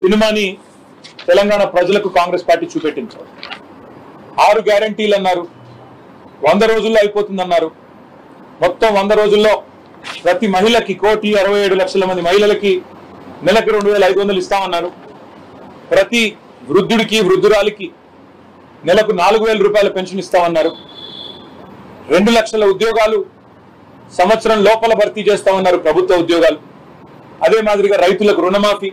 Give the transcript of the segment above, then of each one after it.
సినిమాని తెలంగాణ ప్రజలకు కాంగ్రెస్ పార్టీ చూపెట్టింది. 6 గ్యారంటీలు అన్నారు, 100 రోజుల్లో అయిపోతుందన్నారు. మొత్తం 100 రోజుల్లో ప్రతి మహిళకి 1,67,00,000 మంది మహిళలకి నెలకు 2,500 ఇస్తామన్నారు. ప్రతి వృద్ధుడికి వృద్ధురాలికి నెలకు 4,000 రూపాయల పెన్షన్ ఇస్తామన్నారు. 2 లక్షల ఉద్యోగాలు సంవత్సరం లోపల భర్తీ చేస్తామన్నారు, ప్రభుత్వ ఉద్యోగాలు. అదే మాదిరిగా రైతులకు రుణమాఫీ,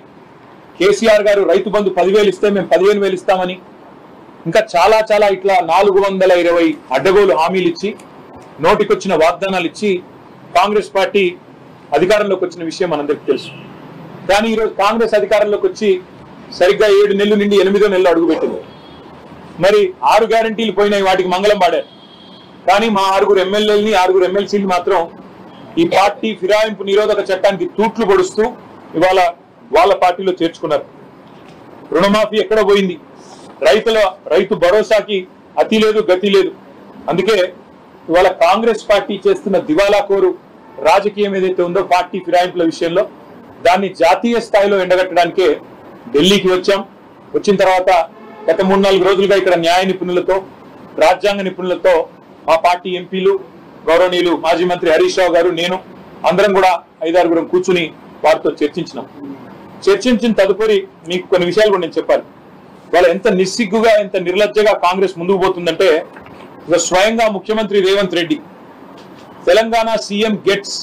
కేసీఆర్ గారు రైతు బంధు 10,000 ఇస్తే మేము 15,000 ఇస్తామని, ఇంకా చాలా చాలా ఇట్లా 420 అడ్డగోలు హామీలు ఇచ్చి, నోటికొచ్చిన వాగ్దానాలు ఇచ్చి కాంగ్రెస్ పార్టీ అధికారంలోకి వచ్చిన విషయం మనందరికీ తెలుసు. కానీ ఈరోజు కాంగ్రెస్ అధికారంలోకి వచ్చి సరిగ్గా 7 నెలల నుండి 8వ నెలలో అడుగుపెట్టింది. మరి 6 గ్యారంటీలు పోయినాయి, వాటికి మంగళం పాడారు. కానీ మా 6 ఎమ్మెల్యేలని 6 ఎమ్మెల్సీలు మాత్రం ఈ పార్టీ ఫిరాయింపు నిరోధక చట్టానికి తూట్లు పొడుస్తూ ఇవాళ వాళ్ళ పార్టీలో చేర్చుకున్నారు. రుణమాఫీ ఎక్కడ పోయింది? రైతు భరోసాకి అతి లేదు గతి లేదు. అందుకే ఇవాళ కాంగ్రెస్ పార్టీ చేస్తున్న దివాలాకోరు రాజకీయం ఏదైతే ఉందో పార్టీ ఫిరాయింపుల విషయంలో, దాన్ని జాతీయ స్థాయిలో ఎండగట్టడానికే ఢిల్లీకి వచ్చాం. వచ్చిన తర్వాత గత 3-4 రోజులుగా ఇక్కడ న్యాయ నిపుణులతో, రాజ్యాంగ నిపుణులతో మా పార్టీ ఎంపీలు, గౌరవనీయులు మాజీ మంత్రి హరీష్ రావు గారు, నేను అందరం కూడా 5-6 కూర్చుని వారితో చర్చించినాం. చర్చించిన తదుపరి మీకు కొన్ని విషయాలు కూడా నేను చెప్పాలి. వాళ్ళ ఎంత నిస్సిగ్గుగా, ఎంత నిర్లజ్జగా కాంగ్రెస్ ముందుకు పోతుందంటే, స్వయంగా ముఖ్యమంత్రి Revanth Reddy Telangana CM gets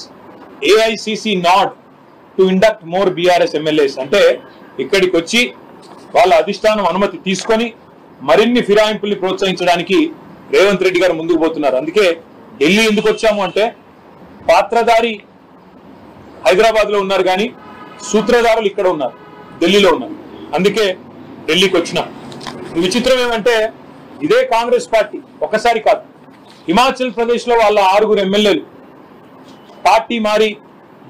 AICC nod to induct more BRS MLAs అంటే, ఇక్కడికి వచ్చి వాళ్ళ అధిష్టానం అనుమతి తీసుకొని మరిన్ని ఫిరాయింపుల్ని ప్రోత్సహించడానికి రేవంత్ రెడ్డి గారు ముందుకు పోతున్నారు. అందుకే ఢిల్లీ ఎందుకు వచ్చాము అంటే, పాత్రధారి హైదరాబాద్ లో ఉన్నారు కానీ సూత్రధారులు ఇక్కడ ఉన్నారు, ఢిల్లీలో ఉన్నారు. అందుకే ఢిల్లీకి వచ్చినాం. విచిత్రం ఏమంటే, ఇదే కాంగ్రెస్ పార్టీ ఒకసారి కాదు, హిమాచల్ ప్రదేశ్ లో వాళ్ళ 6 ఎమ్మెల్యేలు పార్టీ మారి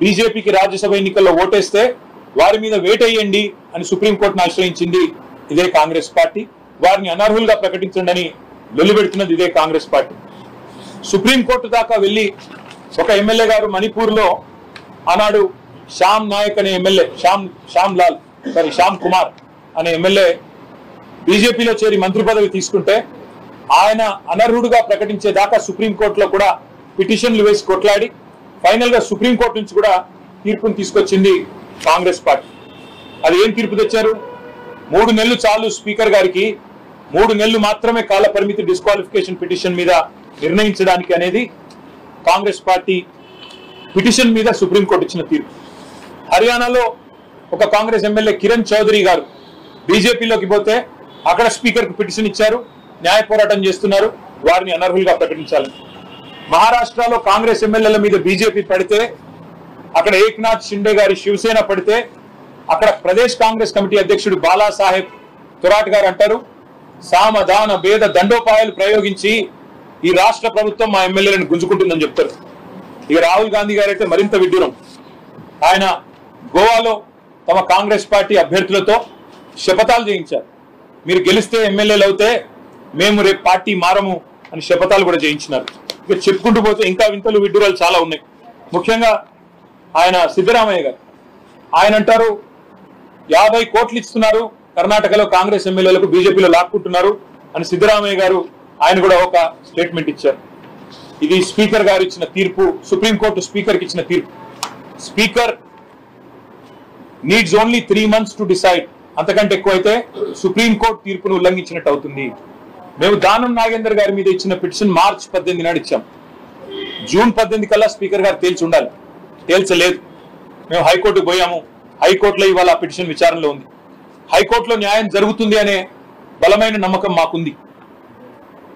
బీజేపీకి రాజ్యసభ ఎన్నికల్లో ఓటేస్తే వారి మీద వేటేయండి అని సుప్రీంకోర్టును ఆశ్రయించింది ఇదే కాంగ్రెస్ పార్టీ. వారిని అనర్హులుగా ప్రకటించండి అని వెలువెడుతున్నది ఇదే కాంగ్రెస్ పార్టీ. సుప్రీంకోర్టు దాకా వెళ్లి ఒక ఎమ్మెల్యే గారు మణిపూర్ లో ఆనాడు శ్యామ్ నాయక్ అనే ఎమ్మెల్యే, శ్యామ్ కుమార్ అనే ఎమ్మెల్యే బీజేపీలో చేరి మంత్రి పదవి తీసుకుంటే ఆయన అనర్హుడుగా ప్రకటించేదాకా సుప్రీంకోర్టులో కూడా పిటిషన్లు వేసి కొట్లాడి ఫైనల్ గా సుప్రీంకోర్టు నుంచి కూడా తీర్పును తీసుకొచ్చింది కాంగ్రెస్ పార్టీ. అది ఏం తీర్పు తెచ్చారు? 3 నెలలు చాలు స్పీకర్ గారికి, 3 నెలలు మాత్రమే కాల పరిమితి డిస్క్వాలిఫికేషన్ పిటిషన్ మీద నిర్ణయించడానికి అనేది కాంగ్రెస్ పార్టీ పిటిషన్ మీద సుప్రీంకోర్టు ఇచ్చిన తీర్పు. హర్యానాలో ఒక కాంగ్రెస్ ఎమ్మెల్యే కిరణ్ చౌదరి గారు బీజేపీలోకి పోతే అక్కడ స్పీకర్ కు పిటిషన్ ఇచ్చారు, న్యాయ పోరాటం చేస్తున్నారు, వారిని అనర్హులుగా ప్రకటించాలని. మహారాష్ట్రలో కాంగ్రెస్ ఎమ్మెల్యేల మీద బీజేపీ పడితే, అక్కడ ఏక్నాథ్ షిండే గారి శివసేన పడితే, అక్కడ ప్రదేశ్ కాంగ్రెస్ కమిటీ అధ్యక్షుడు బాలాసాహెబ్ తొరాట్ గారు అంటారు, సామధాన భేద దండోపాయాలు ప్రయోగించి ఈ రాష్ట్ర ప్రభుత్వం మా ఎమ్మెల్యేలను గుంజుకుంటుందని చెప్తారు. ఇక రాహుల్ గాంధీ గారు అయితే మరింత విడ్డూరం. ఆయన గోవాలో తమ కాంగ్రెస్ పార్టీ అభ్యర్థులతో శపథాలు చేయించారు. మీరు గెలిస్తే ఎమ్మెల్యేలు అవుతే మేము రేపు పార్టీ మారము అని శపథాలు కూడా చేయించినారు. ఇక చెప్పుకుంటూ పోతే ఇంకా వింతలు విడ్డూరాలు చాలా ఉన్నాయి. ముఖ్యంగా ఆయన సిద్ధరామయ్య గారు, ఆయన అంటారు 50 కోట్లు ఇస్తున్నారు కర్ణాటకలో కాంగ్రెస్ ఎమ్మెల్యేలకు, బీజేపీలో లాక్కుంటున్నారు అని సిద్ధరామయ్య గారు ఆయన కూడా ఒక స్టేట్మెంట్ ఇచ్చారు. ఇది స్పీకర్ గారు ఇచ్చిన తీర్పు, సుప్రీంకోర్టు స్పీకర్కి ఇచ్చిన తీర్పు. Speaker needs only 3 months to decide. అంతకంటే ఎక్కువైతే సుప్రీంకోర్టు తీర్పును ఉల్లంఘించినట్టు అవుతుంది. మేము దానం నాగేందర్ గారి మీద ఇచ్చిన పిటిషన్ మార్చి 18 నాడు ఇచ్చాం. జూన్ 18 కల్లా స్పీకర్ గారు తేల్చి ఉండాలి, తేల్చలేదు. మేము హైకోర్టుకు పోయాము, హైకోర్టులో ఇవాళ ఆ పిటిషన్ విచారణలో ఉంది. హైకోర్టులో న్యాయం జరుగుతుంది అనే బలమైన నమ్మకం మాకుంది.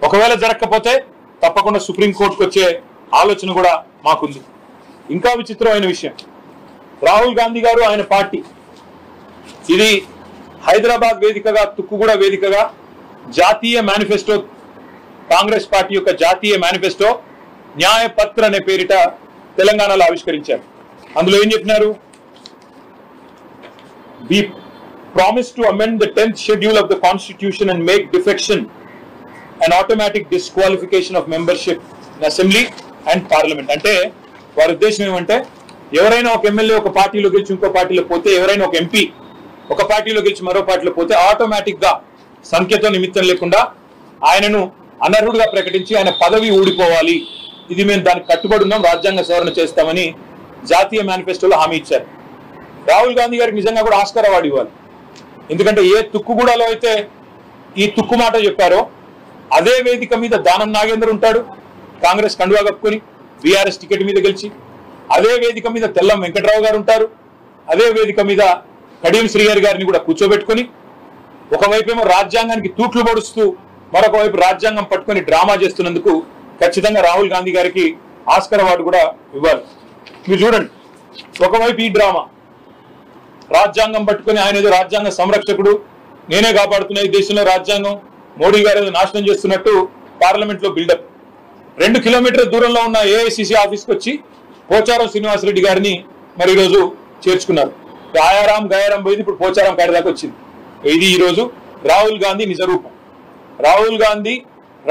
ఒకవేళ జరగకపోతే తప్పకుండా సుప్రీంకోర్టుకు వచ్చే ఆలోచన కూడా మాకుంది. ఇంకా విచిత్రమైన విషయం, రాహుల్ గాంధీ గారు ఆయన పార్టీ ఇది హైదరాబాద్ వేదికగా, తుక్కుగూడ వేదికగా జాతీయ మేనిఫెస్టో, కాంగ్రెస్ పార్టీ యొక్క జాతీయ మేనిఫెస్టో న్యాయపత్ర అనే పేరిట తెలంగాణలో ఆవిష్కరించారు. అందులో ఏం చెప్పినారు? We promise to amend the 10th schedule of the constitution and make defection an automatic disqualification of membership in assembly and parliament. అంటే వారి ఉద్దేశం ఏమంటే, ఎవరైనా ఒక ఎమ్మెల్యే ఒక పార్టీలో గెలిచి ఇంకో పార్టీలో పోతే, ఎవరైనా ఒక ఎంపీ ఒక పార్టీలో గెలిచి మరో పార్టీలో పోతే ఆటోమేటిక్ గా సంఖ్యతో నిమిత్తం లేకుండా ఆయనను అనర్హుడిగా ప్రకటించి ఆయన పదవి ఊడిపోవాలి, ఇది మేము దానికి కట్టుబడి ఉన్నాం, రాజ్యాంగ సవరణ చేస్తామని జాతీయ మేనిఫెస్టోలో హామీ ఇచ్చారు. రాహుల్ గాంధీ గారికి నిజంగా కూడా ఆస్కార్ అవార్డు ఇవ్వాలి. ఎందుకంటే ఏ తుక్కుగూడలో అయితే ఈ తుక్కు మాట చెప్పారో అదే వేదిక మీద దానం నాగేందర్ ఉంటాడు, కాంగ్రెస్ కండువా కప్పుకొని బీఆర్ఎస్ టికెట్ మీద గెలిచి. అదే వేదిక మీద తెల్లం వెంకట్రావు గారు ఉంటారు, అదే వేదిక మీద కడియం శ్రీహరి గారిని కూడా కూర్చోబెట్టుకుని ఒకవైపేమో రాజ్యాంగానికి తూట్లు పొడుస్తూ మరొక వైపు రాజ్యాంగం పట్టుకొని డ్రామా చేస్తున్నందుకు ఖచ్చితంగా రాహుల్ గాంధీ గారికి ఆస్కార్ అవార్డు కూడా ఇవ్వాలి. మీరు చూడండి, ఒకవైపు ఈ డ్రామా, రాజ్యాంగం పట్టుకొని ఆయన ఏదో రాజ్యాంగ సంరక్షకుడు, నేనే కాపాడుతున్నా ఈ దేశంలో రాజ్యాంగం, మోడీ గారు ఏదో నాశనం చేస్తున్నట్టు పార్లమెంట్ లో బిల్డప్. 2 కిలోమీటర్ల దూరంలో ఉన్న ఏఐసిసి ఆఫీస్కి వచ్చి పోచారం శ్రీనివాసరెడ్డి గారిని మరి ఈరోజు చేర్చుకున్నారు. గాయారాం పోయింది, ఇప్పుడు పోచారం కాడి దాకా వచ్చింది. ఇది ఈరోజు రాహుల్ గాంధీ నిజరూపం. రాహుల్ గాంధీ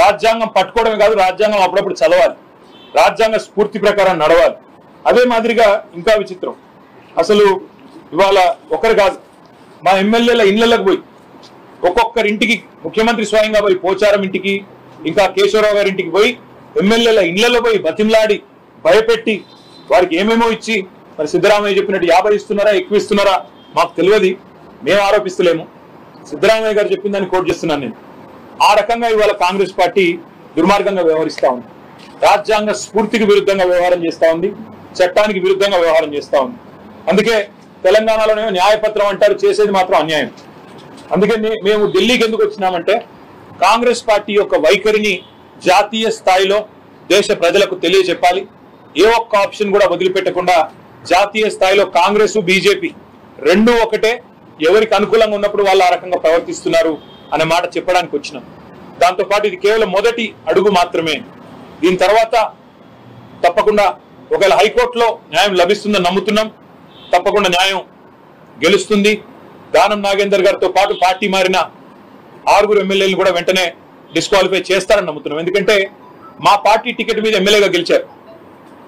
రాజ్యాంగం పట్టుకోవడమే కాదు, రాజ్యాంగం అప్పుడప్పుడు చదవాలి, రాజ్యాంగ స్ఫూర్తి ప్రకారం నడవాలి. అదే మాదిరిగా ఇంకా విచిత్రం, అసలు ఇవాళ ఒకరు కాదు, మా ఎమ్మెల్యేల ఇళ్లకు పోయి ఒక్కొక్కరింటికి ముఖ్యమంత్రి స్వయంగా పోయి పోచారం ఇంటికి, ఇంకా కేశవరావు గారి ఇంటికి పోయి ఎమ్మెల్యేల ఇళ్లలో పోయి బతిమలాడి భయపెట్టి వారికి ఏమేమో ఇచ్చి, మరి సిద్ధరామయ్య చెప్పినట్టు 50 ఇస్తున్నారా ఎక్కువ ఇస్తున్నారా మాకు తెలియదు, మేము ఆరోపిస్తలేము, సిద్ధరామయ్య గారు చెప్పిన దాన్ని కోట్ చేస్తున్నాను నేను. ఆ రకంగా ఇవాళ కాంగ్రెస్ పార్టీ దుర్మార్గంగా వ్యవహరిస్తా ఉంది, రాజ్యాంగ స్ఫూర్తికి విరుద్ధంగా వ్యవహారం చేస్తా ఉంది, చట్టానికి విరుద్ధంగా వ్యవహారం చేస్తా ఉంది. అందుకే తెలంగాణలోనే న్యాయపత్రం అంటారు, చేసేది మాత్రం అన్యాయం. అందుకే మేము ఢిల్లీకి ఎందుకు వచ్చినామంటే కాంగ్రెస్ పార్టీ యొక్క వైఖరిని జాతీయ స్థాయిలో దేశ ప్రజలకు తెలియజెప్పాలి. ఏ ఒక్క ఆప్షన్ కూడా వదిలిపెట్టకుండా జాతీయ స్థాయిలో కాంగ్రెస్ బీజేపీ రెండూ ఒకటే, ఎవరికి అనుకూలంగా ఉన్నప్పుడు వాళ్ళు ఆ రకంగా ప్రవర్తిస్తున్నారు అనే మాట చెప్పడానికి వచ్చినాం. దాంతోపాటు ఇది కేవలం మొదటి అడుగు మాత్రమే. దీని తర్వాత తప్పకుండా ఒకవేళ హైకోర్టులో న్యాయం లభిస్తుందని నమ్ముతున్నాం, తప్పకుండా న్యాయం గెలుస్తుంది. దానం నాగేందర్ గారితో పాటు పార్టీ మారిన 6 ఎమ్మెల్యేలు కూడా వెంటనే డిస్క్వాలిఫై చేస్తారని నమ్ముతున్నాం. ఎందుకంటే మా పార్టీ టికెట్ మీద ఎమ్మెల్యేగా గెలిచారు,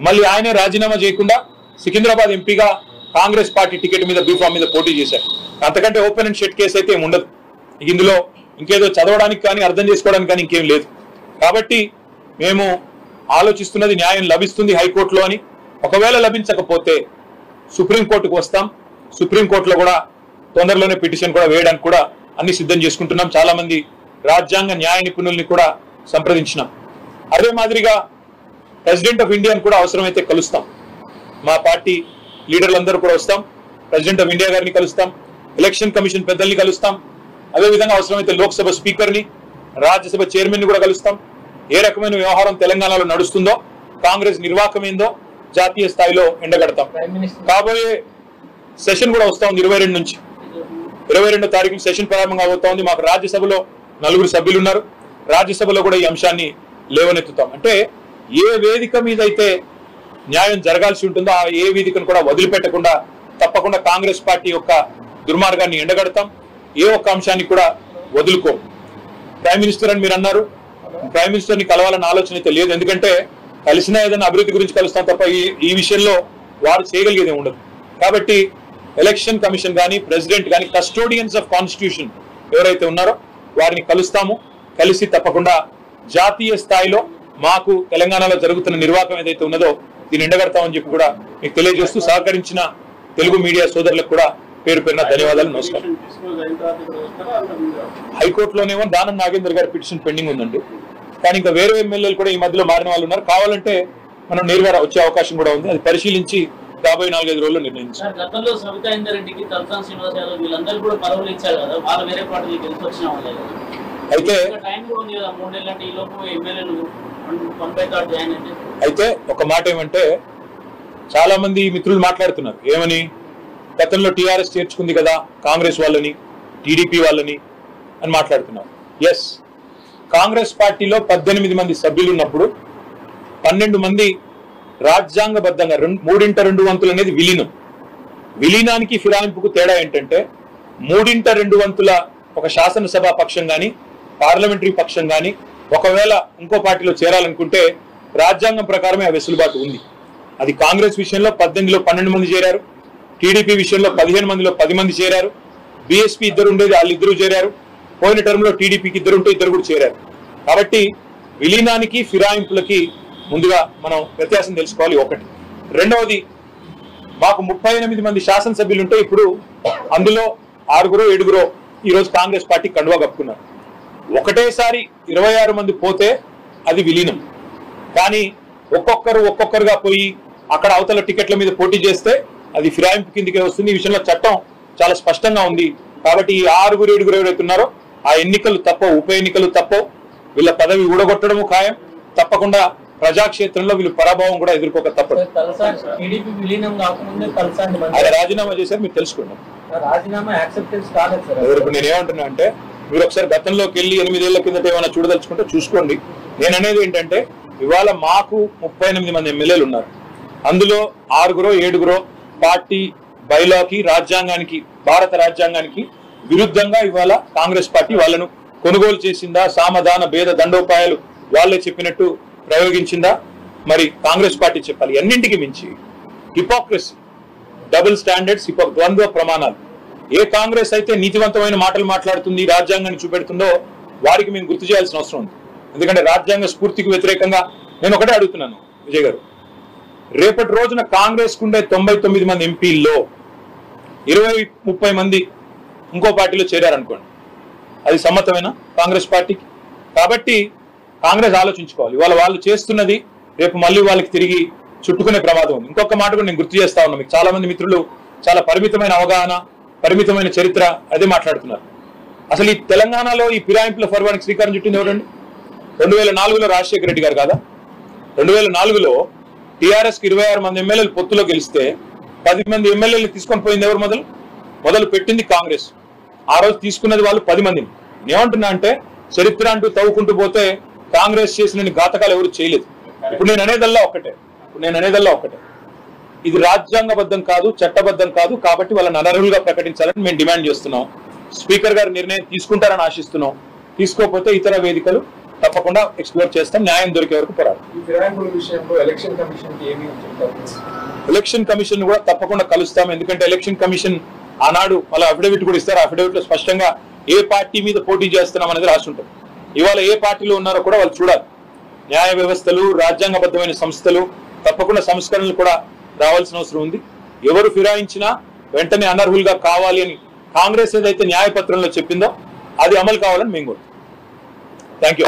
మళ్ళీ ఆయనే రాజీనామా చేయకుండా సికింద్రాబాద్ ఎంపీగా కాంగ్రెస్ పార్టీ టికెట్ మీద బీఫామ్ మీద పోటీ చేశారు. అంతకంటే ఓపెన్ అండ్ షట్ కేసు అయితే ఏమి ఉండదు. ఇందులో ఇంకేదో చదవడానికి కానీ అర్థం చేసుకోవడానికి కానీ ఇంకేం లేదు. కాబట్టి మేము ఆలోచిస్తున్నది న్యాయం లభిస్తుంది హైకోర్టులో అని. ఒకవేళ లభించకపోతే సుప్రీంకోర్టుకు వస్తాం, సుప్రీంకోర్టులో కూడా తొందరలోనే పిటిషన్ కూడా వేయడానికి కూడా అన్ని సిద్ధం చేసుకుంటున్నాం. చాలా మంది రాజ్యాంగ న్యాయ నిపుణుల్ని కూడా సంప్రదించినాం. అదే మాదిరిగా ప్రెసిడెంట్ ఆఫ్ ఇండియాని కూడా అవసరమైతే కలుస్తాం, మా పార్టీ లీడర్లందరూ కూడా వస్తాం, ప్రెసిడెంట్ ఆఫ్ ఇండియా గారిని కలుస్తాం, ఎలక్షన్ కమిషన్ పెద్దల్ని కలుస్తాం, అదేవిధంగా అవసరమైతే లోక్సభ స్పీకర్ని, రాజ్యసభ చైర్మన్ ని కూడా కలుస్తాం. ఏ రకమైన వ్యవహారం తెలంగాణలో నడుస్తుందో, కాంగ్రెస్ నిర్వాహకం ఏందో జాతీయ స్థాయిలో ఎండగడతాం. కాబోయే సెషన్ కూడా వస్తా ఉంది 22 నుంచి 22వ తారీఖు సెషన్ ప్రారంభంగా అవుతా ఉంది. మాకు రాజ్యసభలో 4 సభ్యులు ఉన్నారు, రాజ్యసభలో కూడా ఈ అంశాన్ని లేవనెత్తుతాం. అంటే ఏ వేదిక మీద అయితే న్యాయం జరగాల్సి ఉంటుందో ఆ ఏ వేదికను కూడా వదిలిపెట్టకుండా తప్పకుండా కాంగ్రెస్ పార్టీ యొక్క దుర్మార్గాన్ని ఎండగడతాం. ఏ ఒక్క అంశాన్ని కూడా వదులుకో. ప్రైమ్ మినిస్టర్ అని మీరు అన్నారు, ప్రైమ్ మినిస్టర్ ని కలవాలన్న ఆలోచన అయితే లేదు. ఎందుకంటే కలిసినా ఏదైనా అభివృద్ధి గురించి కలుస్తాం తప్ప ఈ విషయంలో వారు చేయగలిగేది ఉండదు. కాబట్టి ఎలక్షన్ కమిషన్ కానీ ప్రెసిడెంట్ కానీ కస్టోడియన్స్ ఆఫ్ కాన్స్టిట్యూషన్ ఎవరైతే ఉన్నారో వారిని కలుస్తాము. కలిసి తప్పకుండా జాతీయ స్థాయిలో మాకు తెలంగాణలో జరుగుతున్న నిర్వాహకం ఏదైతే ఉన్నదో దీన్ని ఎండగడతామని చెప్పి కూడా మీకు తెలియజేస్తూ సహకరించిన తెలుగు మీడియా సోదరులకు కూడా పేరు పేరున ధన్యవాదాలు, నమస్కారం. హైకోర్టులోనేమో దానం నాగేందర్ గారి పిటిషన్ పెండింగ్ ఉందండి, కానీ ఇంకా వేరే ఎమ్మెల్యేలు కూడా ఈ మధ్యలో మారిన వాళ్ళు ఉన్నారు. కావాలంటే మనం నేరుగా వచ్చే అవకాశం కూడా ఉంది, అది పరిశీలించి రాబోయే 4-5 రోజుల్లో నిర్ణయించారు. గతంలో సబితా ఇందరెడ్డికి తలసాని శ్రీనివాస్ యాదవ్ వీళ్ళందరూ కూడా పదవులు ఇచ్చారు కదా, వాళ్ళు వేరే పార్టీకి గెలిచి వచ్చిన వాళ్ళే కదా. అయితే అయితే ఒక మాట ఏమంటే చాలా మంది మిత్రులు మాట్లాడుతున్నారు ఏమని, గతంలో టీఆర్ఎస్ చేర్చుకుంది కదా కాంగ్రెస్ వాళ్ళని, టీడీపీ వాళ్ళని అని మాట్లాడుతున్నారు. ఎస్, కాంగ్రెస్ పార్టీలో 18 మంది సభ్యులు ఉన్నప్పుడు 12 మంది రాజ్యాంగబద్ధంగా 3/2 వంతులు అనేది విలీనం. విలీనానికి ఫిరాయింపుకు తేడా ఏంటంటే 3/2 వంతుల ఒక శాసనసభ పక్షం కానీ పార్లమెంటరీ పక్షం కానీ ఒకవేళ ఇంకో పార్టీలో చేరాలనుకుంటే రాజ్యాంగం ప్రకారమే ఆ వెసులుబాటు ఉంది. అది కాంగ్రెస్ విషయంలో 18లో 12 మంది చేరారు, టీడీపీ విషయంలో 15 మందిలో 10 మంది చేరారు, బీఎస్పీ ఇద్దరు ఉండేది, వాళ్ళు ఇద్దరు చేరారు. పోయిన టర్మ్ లో టీడీపీకి ఇద్దరు ఉంటే ఇద్దరు కూడా చేరారు. కాబట్టి విలీనానికి ఫిరాయింపులకి ముందుగా మనం వ్యత్యాసం తెలుసుకోవాలి. ఒకటి. రెండవది, మాకు 38 మంది శాసనసభ్యులు ఉంటే ఇప్పుడు అందులో 6-7 ఈరోజు కాంగ్రెస్ పార్టీ కండువా కప్పుకున్నారు. ఒకటేసారి 26 మంది పోతే అది విలీనం. కానీ ఒక్కొక్కరుగా పోయి అక్కడ అవతల టికెట్ల మీద పోటీ చేస్తే అది ఫిరాయింపు కిందకే వస్తుంది. ఈ విషయంలో చట్టం చాలా స్పష్టంగా ఉంది. కాబట్టి ఈ 6-7 ఎవరైతే ఉన్నారో ఆ ఎన్నికలు తప్పవు, ఉప ఎన్నికలు తప్పవు. వీళ్ళ పదవి ఊడగొట్టడము ఖాయం. తప్పకుండా ప్రజాక్షేత్రంలో వీళ్ళు పరాభవం కూడా ఎదుర్కోక తప్పదు. ఆయన రాజీనామా చేశారు, మీరు తెలుసుకోండి. ఇప్పుడు నేనేమంటున్నా అంటే, మీరు ఒకసారి గతంలోకి వెళ్ళి 8 ఏళ్ల కిందట ఏమైనా చూడదలుచుకుంటే చూసుకోండి. నేను అనేది ఏంటంటే, ఇవాళ మాకు 38 మంది ఎమ్మెల్యేలు ఉన్నారు. అందులో 6-7 పార్టీ బైలాకి, రాజ్యాంగానికి, భారత రాజ్యాంగానికి విరుద్ధంగా ఇవాళ కాంగ్రెస్ పార్టీ వాళ్ళను కొనుగోలు చేసిందా, సామధాన భేద దండోపాయాలు వాళ్ళే చెప్పినట్టు ప్రయోగించిందా, మరి కాంగ్రెస్ పార్టీ చెప్పాలి. అన్నింటికి మించి హిపోక్రసీ, డబుల్ స్టాండర్డ్స్, ద్వంద్వ ప్రమాణాలు. ఏ కాంగ్రెస్ అయితే నీతివంతమైన మాటలు మాట్లాడుతుంది, రాజ్యాంగాన్ని చూపెడుతుందో వారికి మేము గుర్తు చేయాల్సిన అవసరం ఉంది. ఎందుకంటే రాజ్యాంగ స్ఫూర్తికి వ్యతిరేకంగా నేను ఒకటే అడుగుతున్నాను విజయ్ గారు, రేపటి రోజున కాంగ్రెస్ కుండే 99 మంది ఎంపీల్లో 20-30 మంది ఇంకో పార్టీలో చేరారనుకోండి, అది సమ్మతమేనా కాంగ్రెస్ పార్టీకి? కాబట్టి కాంగ్రెస్ ఆలోచించుకోవాలి. ఇవాళ వాళ్ళు చేస్తున్నది రేపు మళ్ళీ వాళ్ళకి తిరిగి చుట్టుకునే ప్రమాదం ఉంది. ఇంకొక మాట కూడా నేను గుర్తు చేస్తా ఉన్నా, మీకు చాలా మంది మిత్రులు చాలా పరిమితమైన అవగాహన, పరిమితమైన చరిత్ర అదే మాట్లాడుతున్నారు. అసలు ఈ తెలంగాణలో ఈ ఫిరాయింపుల ఫర్వానికి శ్రీకారం చుట్టింది ఎవరండి? 2004లో రాజశేఖర రెడ్డి గారు కాదా? 2004లో టీఆర్ఎస్ కి 26 మంది ఎమ్మెల్యేలు పొత్తులో గెలిస్తే 10 మంది ఎమ్మెల్యేలు తీసుకొని పోయింది ఎవరు? మొదలు పెట్టింది కాంగ్రెస్. ఆ రోజు తీసుకున్నది వాళ్ళు 10 మందిని. నేనేమంటున్నా అంటే, చరిత్ర అంటూ తవ్వుకుంటూ పోతే కాంగ్రెస్ చేసిన ఘాతకాలు ఎవరు చేయలేదు. ఇప్పుడు నేను అనేదల్లా ఒక్కటే, ఇది రాజ్యాంగబద్ధం కాదు, చట్టబద్ధం కాదు. కాబట్టి వాళ్ళని అనర్హులుగా ప్రకటించాలని మేము డిమాండ్ చేస్తున్నాం. స్పీకర్ గారు నిర్ణయం తీసుకుంటారని ఆశిస్తున్నాం. తీసుకోకపోతే ఇతర వేదికలు తప్పకుండా ఎక్స్ప్లోర్ చేస్తాం, న్యాయం దొరికే వరకు పోరాడు. ఎలక్షన్ కమిషన్ కూడా తప్పకుండా కలుస్తాం. ఎందుకంటే ఎలక్షన్ కమిషన్ ఆనాడు వాళ్ళ అఫిడవిట్ కూడా ఇస్తారు. అఫిడవిట్ లో స్పష్టంగా ఏ పార్టీ మీద పోటీ చేస్తున్నాం అనేది రాసి ఉంటుంది. ఇవాళ ఏ పార్టీలో ఉన్నారో కూడా వాళ్ళు చూడాలి. న్యాయ వ్యవస్థలు, రాజ్యాంగబద్ధమైన సంస్థలు, తప్పకుండా సంస్కరణలు కూడా రావాల్సిన అవసరం ఉంది. ఎవరు ఫిరాయించినా వెంటనే అనర్హులుగా కావాలి అని కాంగ్రెస్ ఏదైతే న్యాయపత్రంలో చెప్పిందో అది అమలు కావాలని మేము కోరుతాం. Thank you.